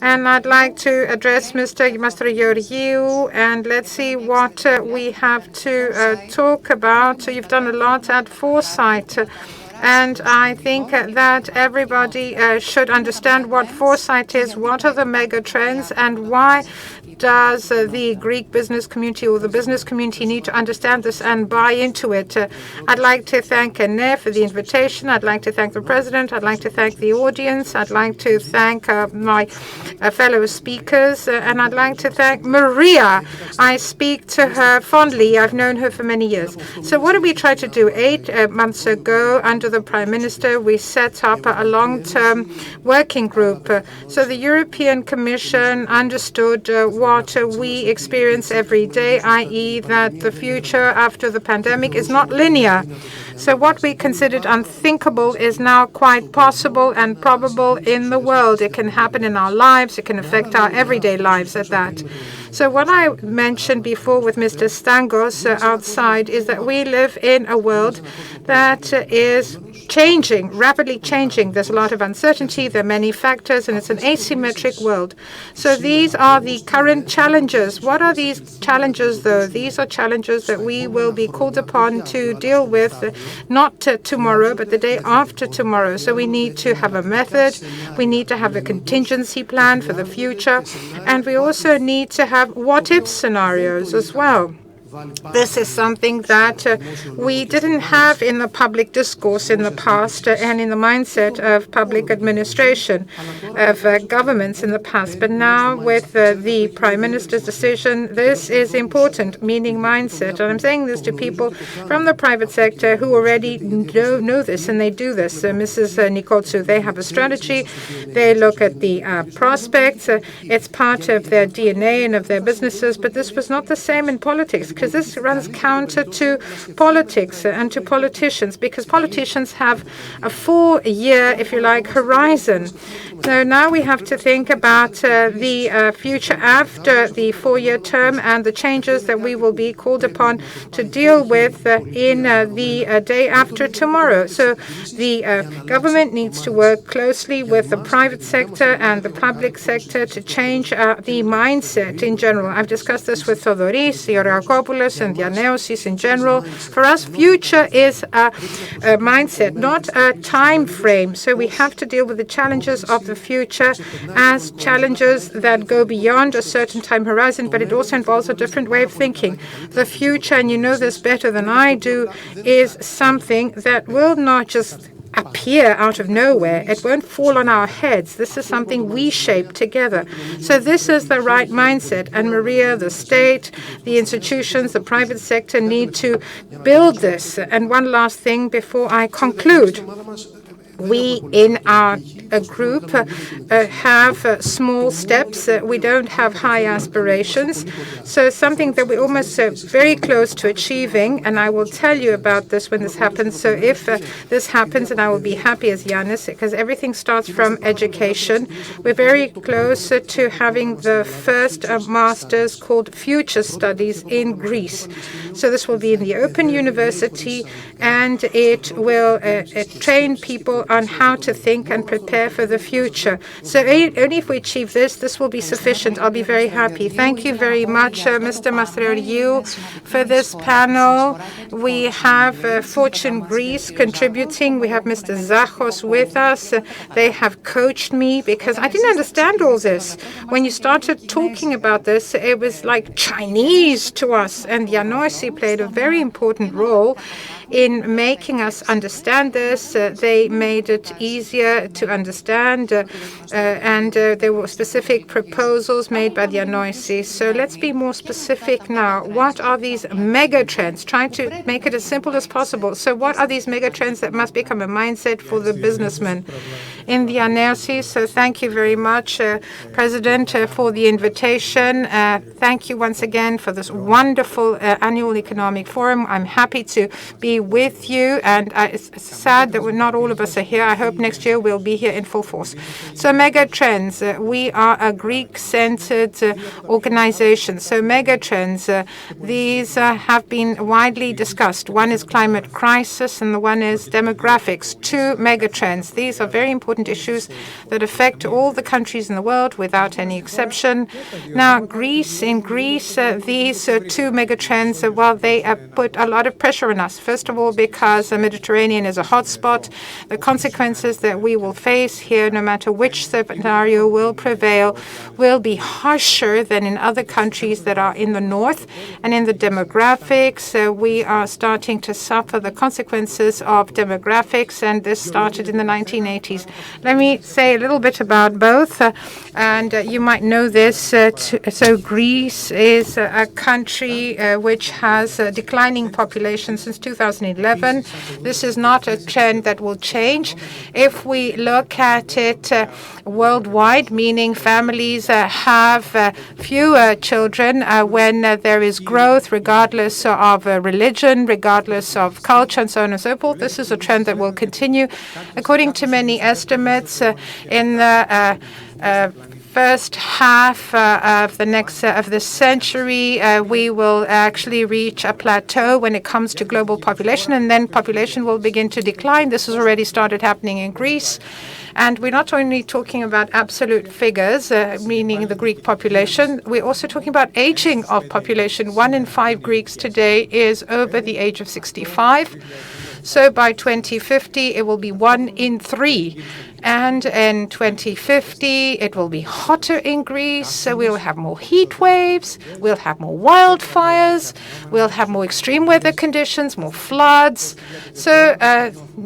And I'd like to address Mr. Mastrogeorgiou, and let's see what we have to talk about. You've done a lot at Foresight. And I think that everybody should understand what Foresight is, what are the mega trends, and why does the Greek business community or the business community need to understand this and buy into it. I'd like to thank Nef for the invitation. I'd like to thank the president. I'd like to thank the audience. I'd like to thank my fellow speakers. And I'd like to thank Maria. I speak to her fondly. I've known her for many years. So what did we try to do? 8 months ago, under the Prime Minister, we set up a long-term working group. So the European Commission understood what we experience every day, i.e. that the future after the pandemic is not linear. So what we considered unthinkable is now quite possible and probable in the world. It can happen in our lives. It can affect our everyday lives at that. So what I mentioned before with Mr. Stangos outside is that we live in a world that is changing, rapidly changing. There's a lot of uncertainty. There are many factors, and it's an asymmetric world. So these are the current challenges. What are these challenges, though? These are challenges that we will be called upon to deal with, not tomorrow, but the day after tomorrow. So we need to have a method. We need to have a contingency plan for the future. And we also need to have what-if scenarios as well. This is something that we didn't have in the public discourse in the past and in the mindset of public administration, of governments in the past. But now with the Prime Minister's decision, this is important, meaning mindset. And I'm saying this to people from the private sector who already know this, and they do this. Mrs. Nikoltsiou, they have a strategy. They look at the prospects. It's part of their DNA and of their businesses. But this was not the same in politics, because this runs counter to politics and to politicians, because politicians have a 4-year, if you like, horizon. So now we have to think about the future after the 4-year term and the changes that we will be called upon to deal with in the day after tomorrow. So the government needs to work closely with the private sector and the public sector to change the mindset in general. I've discussed this with Thodoris, Georgakopoulos, and diaNEOsis in general. For us, future is a mindset, not a time frame. So we have to deal with the challenges of the future as challenges that go beyond a certain time horizon, but it also involves a different way of thinking. The future, and you know this better than I do, is something that will not just appear out of nowhere. It won't fall on our heads. This is something we shape together. So this is the right mindset. And Maria, the state, the institutions, the private sector need to build this. And one last thing before I conclude. We in our group have small steps. We don't have high aspirations. So something that we're almost very close to achieving, and I will tell you about this when this happens. So if this happens, and I will be happy as Yannis, because everything starts from education. We're very close to having the first master's called Future Studies in Greece. So this will be in the Open University, and it will train people on how to think and prepare for the future. So only if we achieve this, this will be sufficient. I'll be very happy. Thank you very much, Mr. Mastrogeorgiou, for this panel. We have Fortune Greece contributing. We have Mr. Zachos with us. They have coached me because I didn't understand all this. When you started talking about this, it was like Chinese to us, and diaNEOsis played a very important role in making us understand this. They made it easier to understand, and there were specific proposals made by diaNEOsis. So let's be more specific now. What are these mega trends? Trying to make it as simple as possible. So what are these mega trends that must become a mindset for the businessman in diaNEOsis? So thank you very much, President, for the invitation. Thank you once again for this wonderful annual economic forum. I'm happy to be with you, and it's sad that not all of us are here. I hope next year we'll be here in full force. So mega trends. We are a Greek-centered organization. So mega trends, these have been widely discussed. One is climate crisis, and the one is demographics. 2 mega trends. These are very important important issues that affect all the countries in the world without any exception. Now, in Greece, these two megatrends, well, they put a lot of pressure on us. First of all, because the Mediterranean is a hotspot, the consequences that we will face here, no matter which scenario will prevail, will be harsher than in other countries that are in the north. And in the demographics, we are starting to suffer the consequences of demographics, and this started in the 1980s. Let me say a little bit about both, and you might know this. So Greece is a country which has a declining population since 2011. This is not a trend that will change. If we look at it worldwide, meaning families have fewer children when there is growth, regardless of religion, regardless of culture, and so on and so forth. This is a trend that will continue. According to many estimates, in the first half of this century, we will actually reach a plateau when it comes to global population, and then population will begin to decline. This has already started happening in Greece. And we're not only talking about absolute figures, meaning the Greek population, we're also talking about aging of population. 1 in 5 Greeks today is over the age of 65. So by 2050, it will be 1 in 3. And in 2050, it will be hotter in Greece. So we'll have more heat waves. We'll have more wildfires. We'll have more extreme weather conditions, more floods. So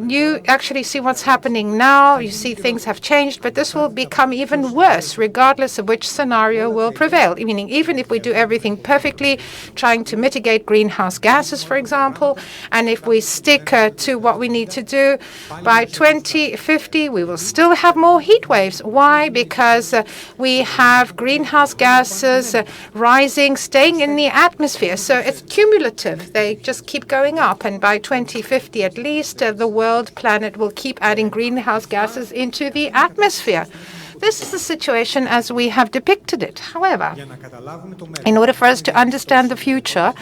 you actually see what's happening now. You see things have changed, but this will become even worse, regardless of which scenario will prevail. Meaning, even if we do everything perfectly, trying to mitigate greenhouse gases, for example, and if we stick to what we need to do, by 2050, we will still have more heat waves. Why? Because we have greenhouse gases rising, staying in the atmosphere. So it's cumulative. They just keep going up. And by 2050, at least, the world planet will keep adding greenhouse gases into the atmosphere. This is the situation as we have depicted it. However, in order for us to understand the future,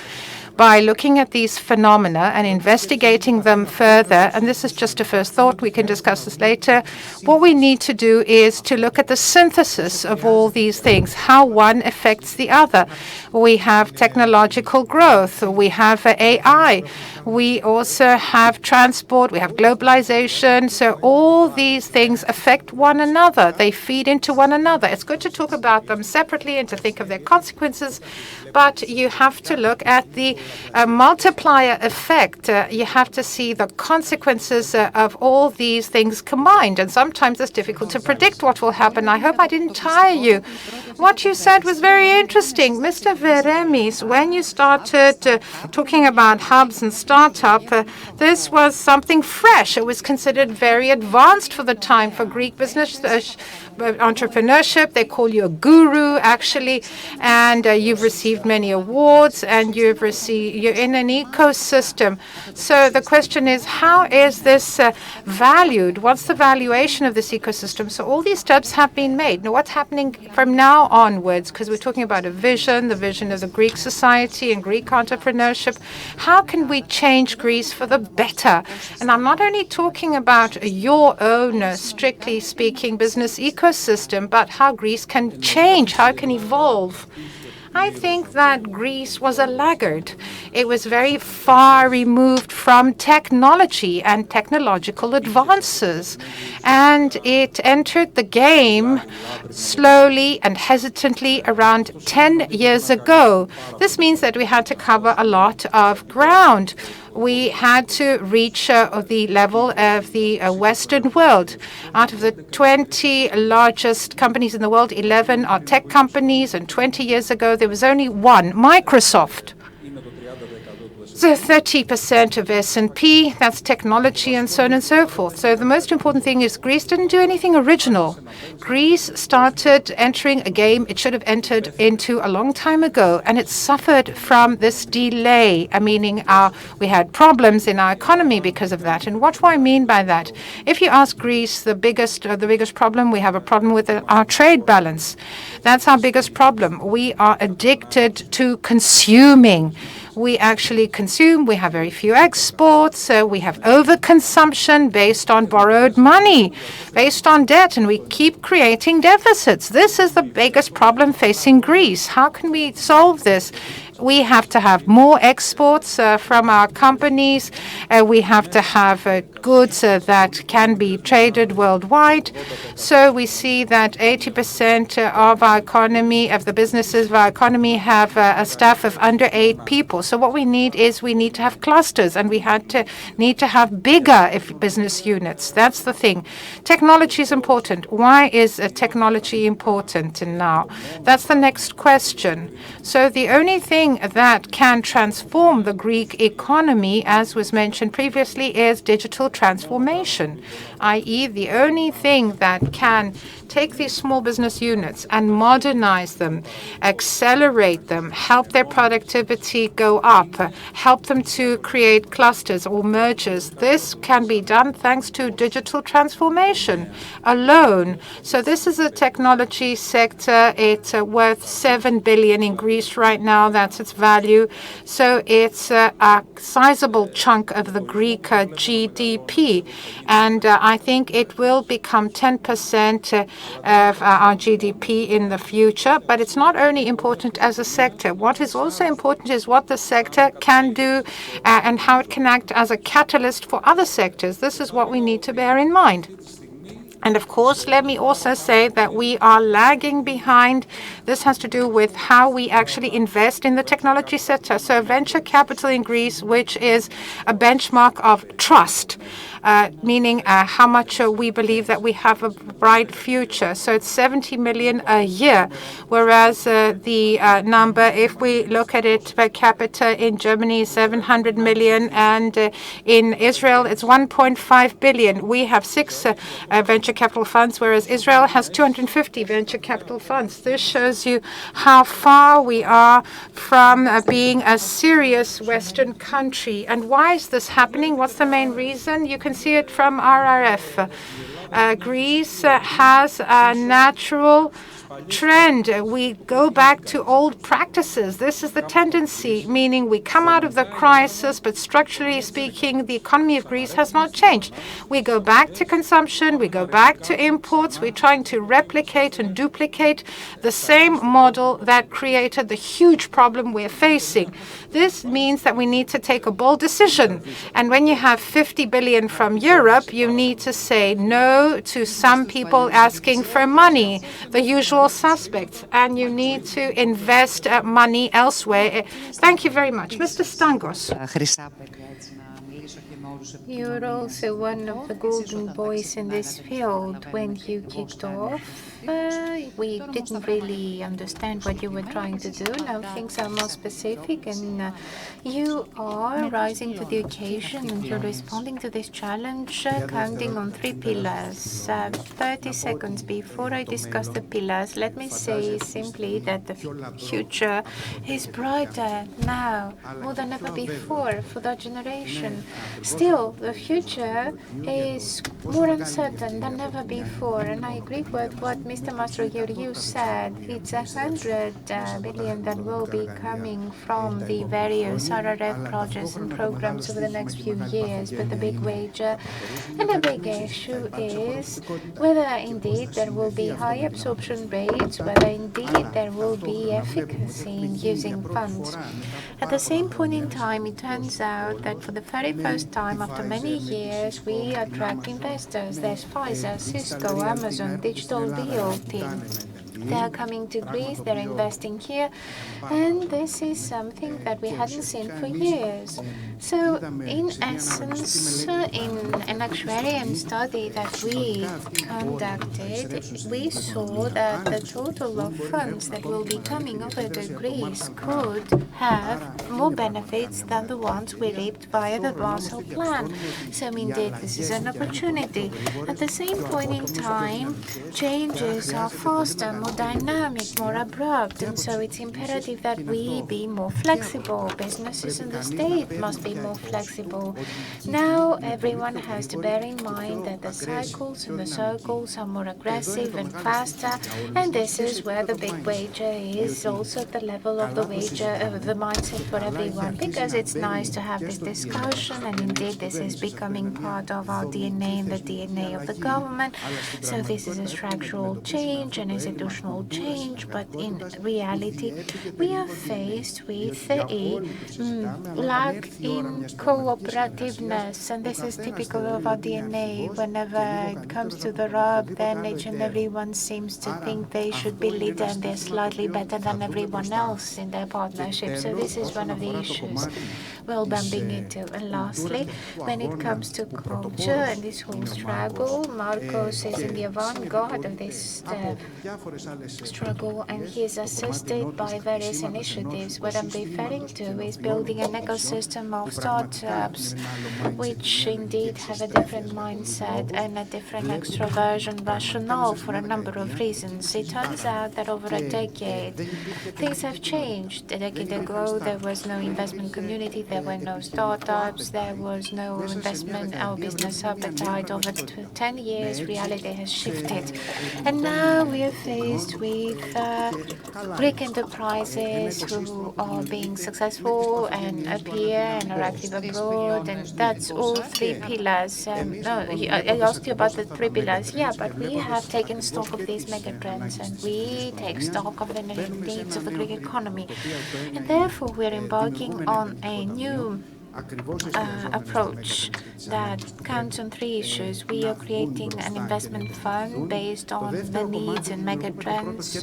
by looking at these phenomena and investigating them further, and this is just a first thought, we can discuss this later, what we need to do is to look at the synthesis of all these things, how one affects the other. We have technological growth, we have AI, we also have transport, we have globalization. So all these things affect one another. They feed into one another. It's good to talk about them separately and to think of their consequences, but you have to look at the multiplier effect. You have to see the consequences of all these things combined. And sometimes it's difficult to predict what will happen. I hope I didn't tire you. What you said was very interesting. Mr. Veremis, when you started talking about hubs and startup, this was something fresh. It was considered very advanced for the time for Greek business entrepreneurship. They call you a guru, actually, and you've received many awards, and you're in an ecosystem. So the question is, how is this valued? What's the valuation of this ecosystem? So all these steps have been made. Now, what's happening from now onwards? Because we're talking about a vision, the vision of the Greek society and Greek entrepreneurship. How can we change Greece for the better? And I'm not only talking about your own, strictly speaking, business ecosystem, but how Greece can change, how it can evolve. I think that Greece was a laggard. It was very far removed from technology and technological advances. And it entered the game slowly and hesitantly around 10 years ago. This means that we had to cover a lot of ground. We had to reach the level of the Western world. Out of the 20 largest companies in the world, 11 are tech companies, and 20 years ago, there was only one, Microsoft. So 30% of S&P, that's technology and so on and so forth. So the most important thing is Greece didn't do anything original. Greece started entering a game it should have entered into a long time ago, and it suffered from this delay, meaning we had problems in our economy because of that. And what do I mean by that? If you ask Greece, the biggest problem, we have a problem with our trade balance. That's our biggest problem. We are addicted to consuming. We actually consume, we have very few exports, we have overconsumption based on borrowed money, based on debt, and we keep creating deficits. This is the biggest problem facing Greece. How can we solve this? We have to have more exports from our companies. We have to have goods that can be traded worldwide. So we see that 80% of our economy, of the businesses of our economy, have a staff of under 8 people. So what we need is we need to have clusters, and we need to have bigger business units. That's the thing. Technology is important. Why is technology important now? That's the next question. So the only thing that can transform the Greek economy, as was mentioned previously, is digital transformation, i.e. the only thing that can take these small business units and modernize them, accelerate them, help their productivity go up, help them to create clusters or mergers. This can be done thanks to digital transformation alone. So this is a technology sector. It's worth 7 billion in Greece right now. That's its value. So it's a sizable chunk of the Greek GDP. And I think it will become 10% of our GDP in the future. But it's not only important as a sector. What is also important is what the sector can do and how it can act as a catalyst for other sectors. This is what we need to bear in mind. And of course, let me also say that we are lagging behind. This has to do with how we actually invest in the technology sector. So venture capital in Greece, which is a benchmark of trust, meaning how much we believe that we have a bright future. So it's 70 million a year, whereas the number, if we look at it per capita in Germany, 700 million, and in Israel, it's 1.5 billion. We have 6 venture capital funds, whereas Israel has 250 venture capital funds. This shows you how far we are from being a serious Western country. And why is this happening? What's the main reason? You can see it from RRF. Greece has a natural trend. We go back to old practices. This is the tendency, meaning we come out of the crisis, but structurally speaking, the economy of Greece has not changed. We go back to consumption, we go back to imports, we're trying to replicate and duplicate the same model that created the huge problem we're facing. This means that we need to take a bold decision. And when you have 50 billion from Europe, you need to say no to some people asking for money, the usual suspects, and you need to invest money elsewhere. Thank you very much. Mr. Stangos. You're also one of the golden boys in this field. When you kicked off, we didn't really understand what you were trying to do. Now things are more specific, and you are rising to the occasion, and you're responding to this challenge, counting on 3 pillars. 30 seconds before I discuss the pillars, let me say simply that the future is brighter now, more than ever before, for that generation. Still, the future is more uncertain than ever before, and I agree with what Mr. Mastrogeorgiou said. It's 100 billion that will be coming from the various RRF projects and programs over the next few years, but the big wager and the big issue is whether indeed there will be high absorption rates, whether indeed there will be efficacy in using funds. At the same point in time, it turns out that for the very first time after many years, we attract investors. There's Pfizer, Cisco, Amazon, Digital Realty. They are coming to Greece, they're investing here, and this is something that we hadn't seen for years. So, in essence, in an actuarial study that we conducted, we saw that the total of funds that will be coming over to Greece could have more benefits than the ones we reaped via the Basel Plan. So, indeed, this is an opportunity. At the same point in time, changes are faster, more more dynamic, more abrupt, and so it's imperative that we be more flexible. Businesses and the state must be more flexible. Now everyone has to bear in mind that the cycles and the circles are more aggressive and faster, and this is where the big wager is also at the level of the wager, the mindset for everyone, because it's nice to have this discussion, and indeed this is becoming part of our DNA and the DNA of the government. So this is a structural change, an institutional change, but in reality we are faced with a lack in cooperativeness, and this is typical of our DNA. Whenever it comes to the rub, then each and everyone seems to think they should be leader and they're slightly better than everyone else in their partnership. So this is one of the issues we're bumping into. And lastly, when it comes to culture and this whole struggle, Marcos is in the avant-garde of this struggle, and he is assisted by various initiatives. What I'm referring to is building an ecosystem of startups which indeed have a different mindset and a different extroversion rationale for a number of reasons. It turns out that over a decade, things have changed. A decade ago, there was no investment community, there were no startups, there was no investment or business appetite. Over 10 years, reality has shifted. And now we are faced with Greek enterprises who are being successful and appear and are active abroad, and that's all three pillars. I asked you about the three pillars. Yeah, but we have taken stock of these megatrends, and we take stock of the needs of the Greek economy. And therefore, we're embarking on a new approach that counts on three issues. We are creating an investment fund based on the needs and megatrends.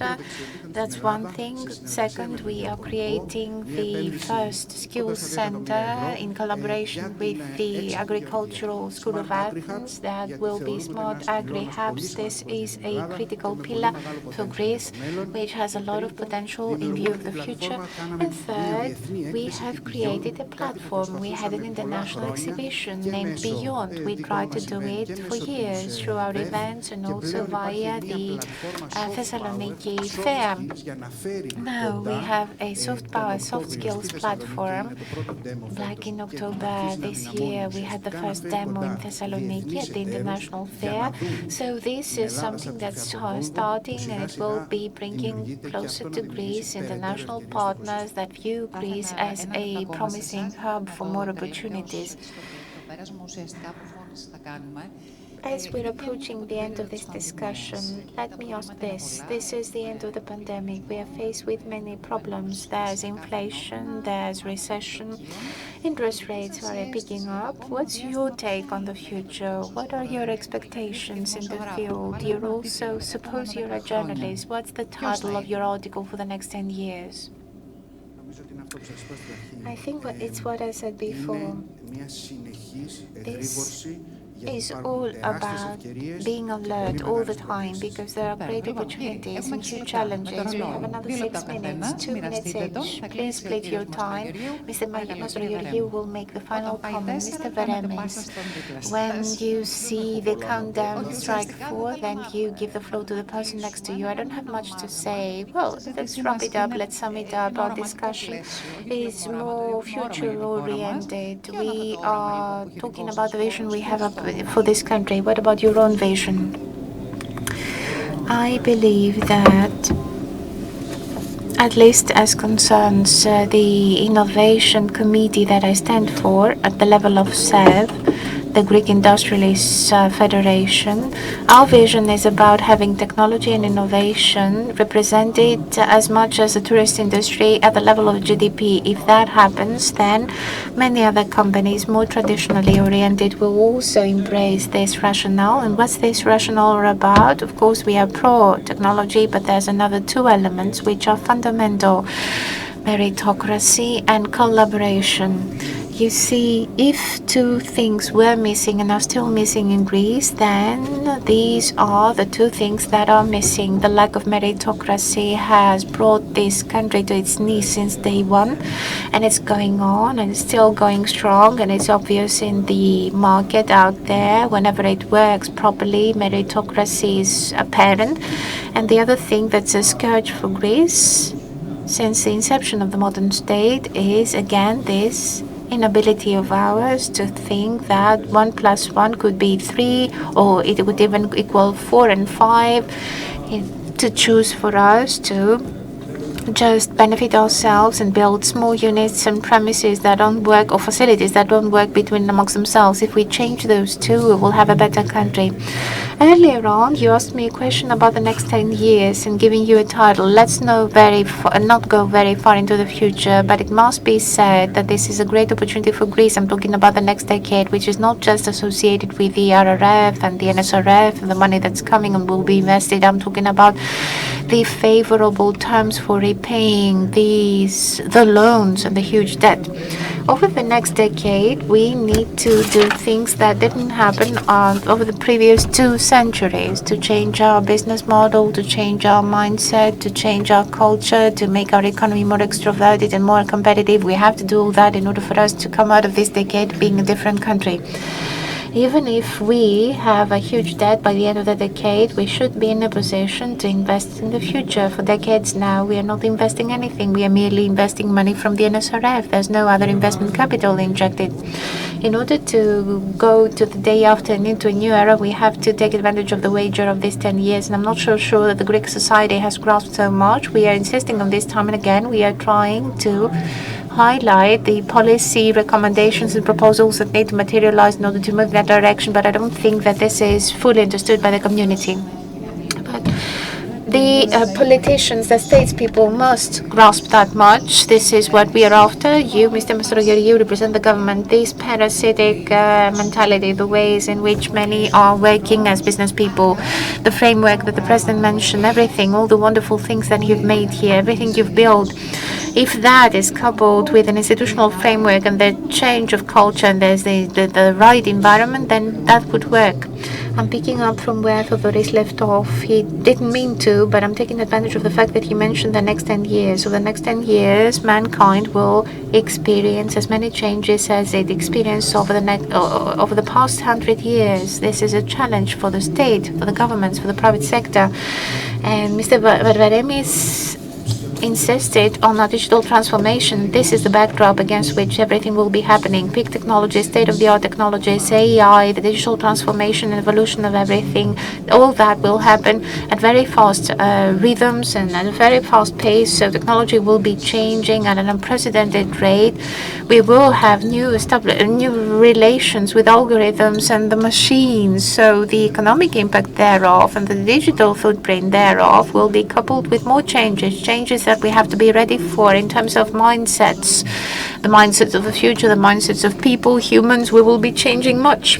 That's one thing. Second, we are creating the first skills center in collaboration with the Agricultural School of Athens that will be smart agri-hubs. This is a critical pillar for Greece, which has a lot of potential in view of the future. And third, we have created a platform. We had an international exhibition named Beyond. We tried to do it for years through our events and also via the Thessaloniki Fair. Now we have a soft power, soft skills platform. Back in October this year, we had the first demo in Thessaloniki at the International Fair. So this is something that's starting, and it will be bringing closer to Greece international partners that view Greece as a promising hub for more opportunities. As we're approaching the end of this discussion, let me ask this. This is the end of the pandemic. We are faced with many problems. There's inflation, there's recession, interest rates are picking up. What's your take on the future? What are your expectations in the field? You're also, suppose you're a journalist, what's the title of your article for the next 10 years? I think it's what I said before. This is all about being alert all the time, because there are great opportunities and huge challenges. We have another 6 minutes, 2 minutes each. Please split your time. Mr. Mastrogeorgiou will make the final comment. Mr. Veremis, when you see the countdown strike 4, then you give the floor to the person next to you. I don't have much to say. Well, let's wrap it up. Let's sum it up. Our discussion is more future-oriented. We are talking about the vision we have for this country. What about your own vision? I believe that, at least as concerns the innovation committee that I stand for at the level of SEV, the Greek Industrialists Federation, our vision is about having technology and innovation represented as much as the tourist industry at the level of GDP. If that happens, then many other companies more traditionally oriented will also embrace this rationale. And what's this rationale about? Of course, we are pro-technology, but there's another two elements which are fundamental: meritocracy and collaboration. You see, if two things were missing and are still missing in Greece, then these are the two things that are missing. The lack of meritocracy has brought this country to its knees since day one, and it's going on and it's still going strong, and it's obvious in the market out there. Whenever it works properly, meritocracy is apparent. And the other thing that's a scourge for Greece since the inception of the modern state is, again, this inability of ours to think that 1 + 1 could be 3, or it would even equal 4 and 5, to choose for us to just benefit ourselves and build small units and premises that don't work, or facilities that don't work between amongst themselves. If we change those two, we will have a better country. Earlier on, you asked me a question about the next 10 years and giving you a title. Let's not go very far into the future, but it must be said that this is a great opportunity for Greece. I'm talking about the next decade, which is not just associated with the RRF and the NSRF and the money that's coming and will be invested. I'm talking about the favorable terms for repaying the loans and the huge debt. Over the next decade, we need to do things that didn't happen over the previous 2 centuries, to change our business model, to change our mindset, to change our culture, to make our economy more extroverted and more competitive. We have to do all that in order for us to come out of this decade being a different country. Even if we have a huge debt by the end of the decade, we should be in a position to invest in the future. For decades now, we are not investing anything. We are merely investing money from the NSRF. There's no other investment capital injected. In order to go to the day after and into a new era, we have to take advantage of the wager of these 10 years. And I'm not so sure that the Greek society has grasped so much. We are insisting on this time and again. We are trying to highlight the policy recommendations and proposals that need to materialize in order to move that direction, but I don't think that this is fully understood by the community. But the politicians, the statespeople must grasp that much. This is what we are after. You, Mr. Mastrogeorgiou, represent the government. This parasitic mentality, the ways in which many are working as business people, the framework that the President mentioned, everything, all the wonderful things that you've made here, everything you've built. If that is coupled with an institutional framework and the change of culture and there's the right environment, then that could work. I'm picking up from where Thodoris left off. He didn't mean to, but I'm taking advantage of the fact that he mentioned the next 10 years. So the next 10 years, mankind will experience as many changes as it experienced over the past 100 years. This is a challenge for the state, for the governments, for the private sector. And Mr. Veremis insisted on a digital transformation. This is the backdrop against which everything will be happening. Big technology, state-of-the-art technologies, AI, the digital transformation and evolution of everything, all that will happen at very fast rhythms and at a very fast pace. So technology will be changing at an unprecedented rate. We will have new relations with algorithms and the machines. So the economic impact thereof and the digital footprint thereof will be coupled with more changes that we have to be ready for in terms of mindsets, the mindsets of the future, the mindsets of people, humans. We will be changing much.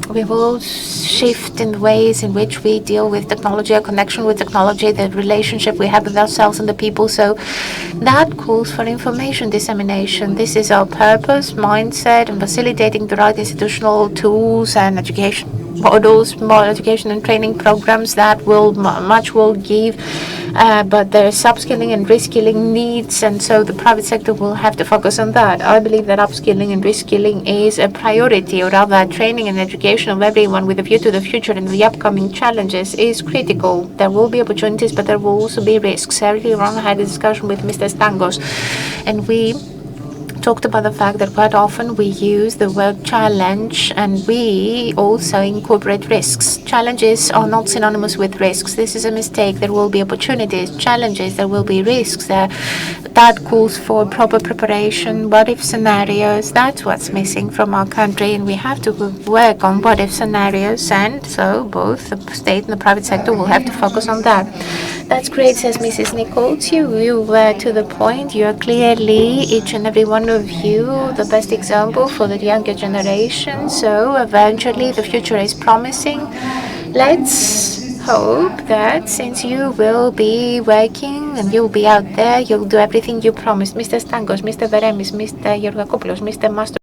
We will shift in the ways in which we deal with technology, our connection with technology, the relationship we have with ourselves and the people. So that calls for information dissemination. This is our purpose, mindset, and facilitating the right institutional tools and education models, more education and training programs that will give. But there's upskilling and reskilling needs, and so the private sector will have to focus on that. I believe that upskilling and reskilling is a priority, or rather training and education of everyone with a view to the future and the upcoming challenges is critical. There will be opportunities, but there will also be risks. Earlier on, I had a discussion with Mr. Stangos, and we talked about the fact that quite often we use the word challenge and we also incorporate risks. Challenges are not synonymous with risks. This is a mistake. There will be opportunities, challenges, there will be risks. That calls for proper preparation, what-if scenarios. That's what's missing from our country, and we have to work on what-if scenarios, and so both the state and the private sector will have to focus on that. That's great, says Mrs. Nikoltsiou. You were to the point. You are clearly, each and every one of you, the best example for the younger generation. So eventually the future is promising. Let's hope that since you will be working and you'll be out there, you'll do everything you promised. Mr. Stangos, Mr. Veremis, Mr. Georgakopoulos, Mr. Mastrogeorgiou.